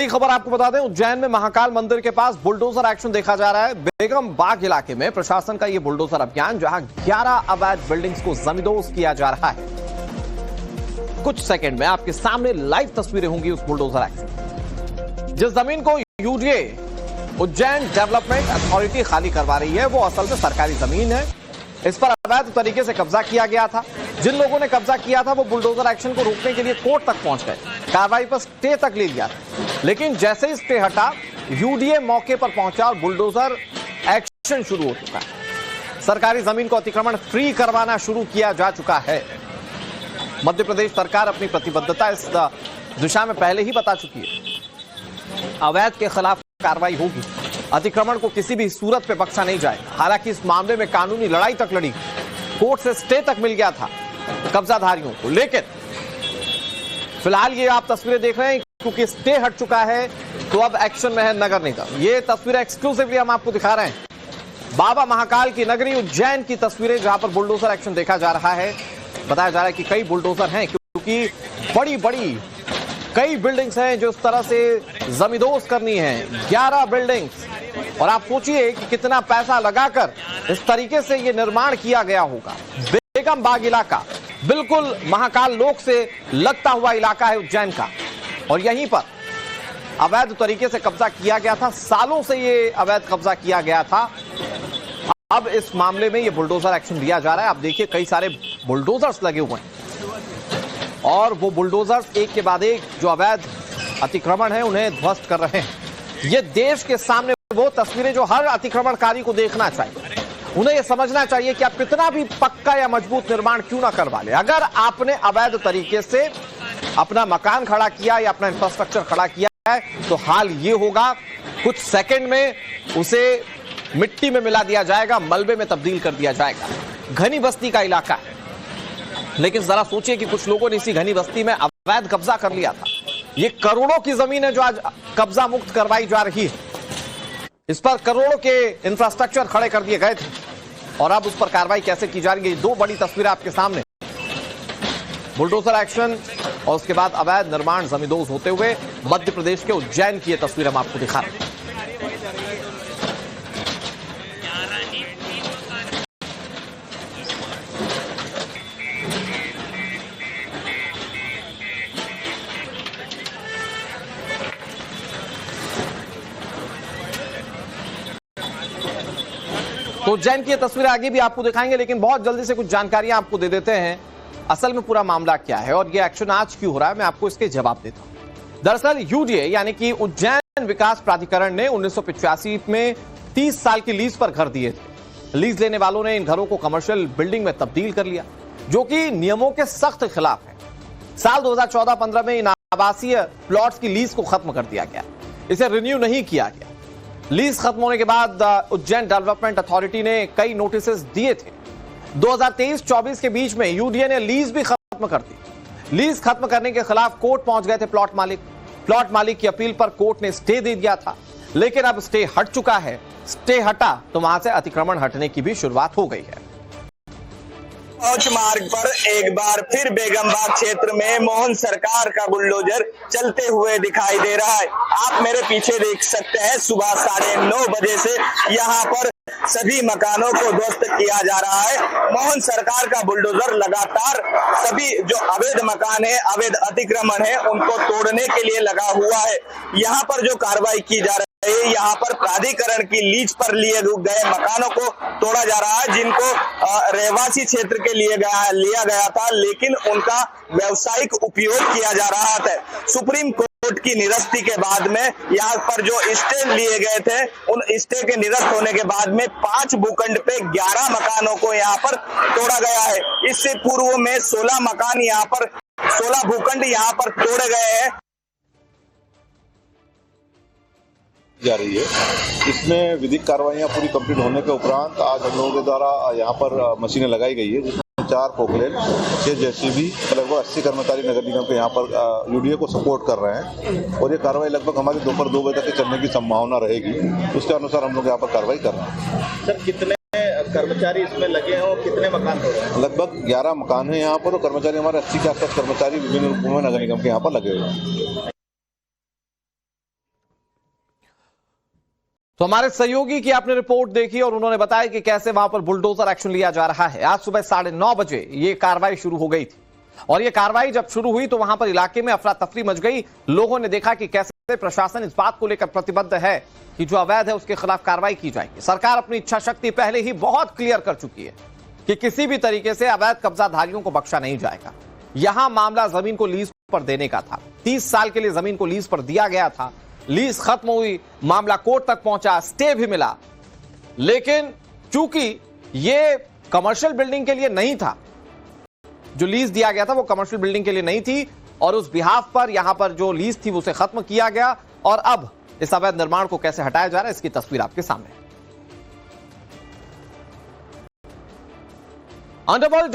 बड़ी खबर आपको बता दें, उज्जैन में महाकाल मंदिर के पास बुलडोजर एक्शन देखा जा रहा है। बेगम बाग इलाके में प्रशासन का यह बुलडोजर अभियान, जहां 11 अवैध बिल्डिंग्स को जमींदोज किया जा रहा है। कुछ सेकंड में आपके सामने लाइव तस्वीरें होंगी उस बुलडोजर एक्शन। जिस जमीन को यूडीए उज्जैन डेवलपमेंट अथॉरिटी खाली करवा रही है, वो असल में सरकारी जमीन है। इस पर अवैध तरीके से कब्जा किया गया था। जिन लोगों ने कब्जा किया था वो बुलडोजर एक्शन को रोकने के लिए कोर्ट तक पहुंच गए, कार्रवाई पर स्टे तक ले लिया था। लेकिन जैसे ही स्टे हटा, यूडीए मौके पर पहुंचा और बुलडोजर एक्शन शुरू हो चुका है। सरकारी जमीन को अतिक्रमण फ्री करवाना शुरू किया जा चुका है। मध्य प्रदेश सरकार अपनी प्रतिबद्धता इस दिशा में पहले ही बता चुकी है। अवैध के खिलाफ कार्रवाई होगी, अतिक्रमण को किसी भी सूरत पे बख्शा नहीं जाएगा। हालांकि इस मामले में कानूनी लड़ाई तक लड़ी, कोर्ट से स्टे तक मिल गया था कब्जाधारियों को। लेकिन फिलहाल ये आप तस्वीरें देख रहे हैं, क्योंकि स्टे हट चुका है तो अब एक्शन में है नगर निगम। ये तस्वीरें एक्सक्लूसिवली हम आपको दिखा रहे हैं, बाबा महाकाल की नगरी उज्जैन की तस्वीरें, जहां पर बुलडोजर एक्शन देखा जा रहा है। बताया जा रहा है कि कई बुलडोजर हैं, क्योंकि बड़ी बड़ी कई बिल्डिंग्स हैं जो इस तरह से जमींदोज करनी है, 11 बिल्डिंग्स। और आप सोचिए कि कितना पैसा लगाकर इस तरीके से ये निर्माण किया गया होगा। बेगम बाग इलाका बिल्कुल महाकाल लोक से लगता हुआ इलाका है उज्जैन का, और यहीं पर अवैध तरीके से कब्जा किया गया था। सालों से ये अवैध कब्जा किया गया था। अब इस मामले में ये बुलडोजर एक्शन लिया जा रहा है। आप देखिए कई सारे बुलडोजर्स लगे हुए हैं, और वो बुलडोजर्स एक के बाद एक जो अवैध अतिक्रमण है उन्हें ध्वस्त कर रहे हैं। ये देश के सामने वो तस्वीरें जो हर अतिक्रमणकारी को देखना चाहिए। उन्हें यह समझना चाहिए कि आप कितना भी पक्का या मजबूत निर्माण क्यों ना करवा ले, अगर आपने अवैध तरीके से अपना मकान खड़ा किया या अपना इंफ्रास्ट्रक्चर खड़ा किया है, तो हाल ये होगा, कुछ सेकंड में उसे मिट्टी में मिला दिया जाएगा, मलबे में तब्दील कर दिया जाएगा। घनी बस्ती का इलाका है, लेकिन जरा सोचिए कि कुछ लोगों ने इसी घनी बस्ती में अवैध कब्जा कर लिया था। ये करोड़ों की जमीन है जो आज कब्जा मुक्त करवाई जा रही है। इस पर करोड़ों के इंफ्रास्ट्रक्चर खड़े कर दिए गए थे, और अब उस पर कार्रवाई कैसे की जा रही है। दो बड़ी तस्वीरें आपके सामने, बुलडोजर एक्शन और उसके बाद अवैध निर्माण जमींदोज होते हुए मध्य प्रदेश के उज्जैन की ये तस्वीर हम आपको दिखा रहे हैं। तो उज्जैन की ये तस्वीरें आगे भी आपको दिखाएंगे, लेकिन बहुत जल्दी से कुछ जानकारियां आपको दे देते हैं। असल में पूरा मामला क्या है और ये एक्शन आज क्यों हो रहा है, मैं आपको इसके जवाब देता हूं। दरअसल यूडीए यानी कि उज्जैन विकास प्राधिकरण ने 1985 में 30 साल की लीज पर घर दिए थे। लीज लेने वालों ने इन घरों को कमर्शियल बिल्डिंग में तब्दील कर लिया, जो कि नियमों के सख्त खिलाफ है। साल 2014-15 में इन आवासीय प्लॉट्स की लीज को खत्म कर दिया गया, इसे रिन्यू नहीं किया गया। लीज खत्म होने के बाद उज्जैन डेवलपमेंट अथॉरिटी ने कई नोटिस दिए थे। 2023-24 के बीच में यूडीए ने लीज भी खत्म कर दी। लीज खत्म करने के खिलाफ कोर्ट पहुंच गए थे प्लॉट मालिक। प्लॉट मालिक की अपील पर कोर्ट ने स्टे दे दिया था, लेकिन अब स्टे हट चुका है। स्टे हटा तो वहां से अतिक्रमण हटने की भी शुरुआत हो गई है। पहुंच मार्ग पर एक बार फिर बेगम बाग क्षेत्र में मोहन सरकार का बुलडोजर चलते हुए दिखाई दे रहा है। आप मेरे पीछे देख सकते हैं, सुबह 9:30 बजे से यहाँ पर सभी मकानों को ध्वस्त किया जा रहा है। मोहन सरकार का बुलडोजर लगातार सभी जो अवैध मकान है, अवैध अतिक्रमण है, उनको तोड़ने के लिए लगा हुआ है। यहाँ पर जो कार्रवाई की जा रही है, यहाँ पर प्राधिकरण की लीज पर लिए गए मकानों को तोड़ा जा रहा है, जिनको रहवासी क्षेत्र के लिए लिया गया था, लेकिन उनका व्यावसायिक उपयोग किया जा रहा था। सुप्रीम कोर्ट की निरस्ती के बाद में यहाँ पर जो स्टे लिए गए थे, उन स्टे के निरस्त होने के बाद में 5 भूखंड पे 11 मकानों को यहाँ पर तोड़ा गया है। इससे पूर्व में 16 मकान यहाँ पर 16 भूखंड यहाँ पर तोड़े गए हैं जा रही है। इसमें विधिक कार्रवाइयां पूरी कंप्लीट होने के उपरांत आज हम लोगों के द्वारा यहाँ पर मशीनें लगाई गई है, जिसमें 4 पोकलेन, 6 जेसीबी, लगभग 80 कर्मचारी नगर निगम के यहाँ पर यूडीए को सपोर्ट कर रहे हैं, और ये कार्रवाई लगभग हमारी दोपहर 2 बजे तक चलने की संभावना रहेगी। उसके अनुसार हम लोग यहाँ पर कार्रवाई कर रहे हैं। सर, कितने कर्मचारी इसमें लगे हैं और कितने मकान हो रहे हैं? लगभग 11 मकान है यहाँ पर, और कर्मचारी हमारे 80 के आसपास कर्मचारी विभिन्न रूपों में नगर निगम के यहाँ पर लगे हुए हैं। तो हमारे सहयोगी की आपने रिपोर्ट देखी और उन्होंने बताया कि कैसे वहां पर बुलडोजर एक्शन लिया जा रहा है। आज सुबह 9:30 बजे ये कार्रवाई शुरू हो गई थी और ये कार्रवाई जब शुरू हुई तो वहां पर इलाके में अफरा तफरी मच गई। लोगों ने देखा कि कैसे प्रशासन इस बात को लेकर प्रतिबद्ध है कि जो अवैध है उसके खिलाफ कार्रवाई की जाएगी। सरकार अपनी इच्छा शक्ति पहले ही बहुत क्लियर कर चुकी है कि किसी भी तरीके से अवैध कब्जाधारियों को बख्शा नहीं जाएगा। यहां मामला जमीन को लीज पर देने का था। 30 साल के लिए जमीन को लीज पर दिया गया था। लीज खत्म हुई, मामला कोर्ट तक पहुंचा, स्टे भी मिला, लेकिन चूंकि ये कमर्शियल बिल्डिंग के लिए नहीं था, जो लीज दिया गया था वो कमर्शियल बिल्डिंग के लिए नहीं थी और उस बिहाफ पर यहां पर जो लीज थी उसे खत्म किया गया और अब इस अवैध निर्माण को कैसे हटाया जा रहा है इसकी तस्वीर आपके सामने। अंडरवर्ल्ड